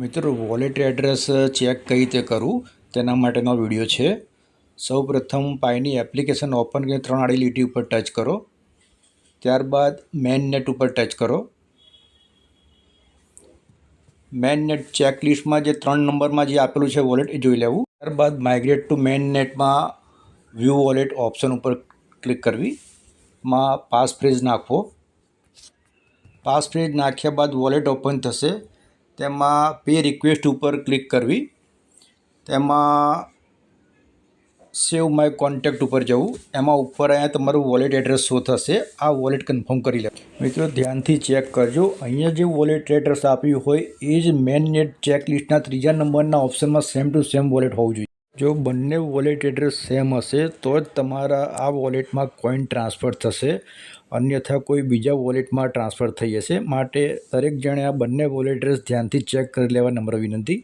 મિત્રો wallet address check કઈ રીતે કરવું તેના માટેનો વિડીયો છે। સૌપ્રથમ પાઈની એપ્લિકેશન ઓપન કરીને 3 આડી લીટી ઉપર ટચ કરો, ત્યારબાદ મેન નેટ ઉપર ટચ કરો। મેન નેટ ચેકલિસ્ટમાં જે 3 નંબરમાં જે આપેલું છે વોલેટ એ જોઈ લેવું। ત્યારબાદ માઇગ્રેટ ટુ મેન નેટમાં વ્યૂ વોલેટ ઓપ્શન ઉપર ક્લિક કરવી, માં પાસ ફ્રેઝ નાખવો। પાસ ફ્રેઝ નાખ્યા બાદ વોલેટ ઓપન થશે, તેમાં પે રિક્વેસ્ટ ઉપર ક્લિક કરવી, તેમાં સેવ માય કોન્ટેક્ટ ઉપર જવું, એમાં ઉપર અહીંયા તમારું વોલેટ એડ્રેસ શો થશે। આ વોલેટ કન્ફર્મ કરી લે। મિત્રો ધ્યાનથી ચેક કરજો, અહીંયા જે વોલેટ એડ્રેસ આપ્યું હોય એ જ મેન નેટ ચેકલિસ્ટના 3જા નંબરના ઓપ્શનમાં સેમ ટુ સેમ વોલેટ હોવું જોઈએ। જો બંને વોલેટ એડ્રેસ સેમ હશે તો જ તમારા આ વોલેટમાં કોઈન ટ્રાન્સફર થશે, અન્યથા કોઈ બીજા વોલેટમાં ટ્રાન્સફર થઈ જશે। માટે દરેક જણે આ બંને વોલેટ એડ્રેસ ધ્યાનથી ચેક કરી લેવા નમ્ર વિનંતી।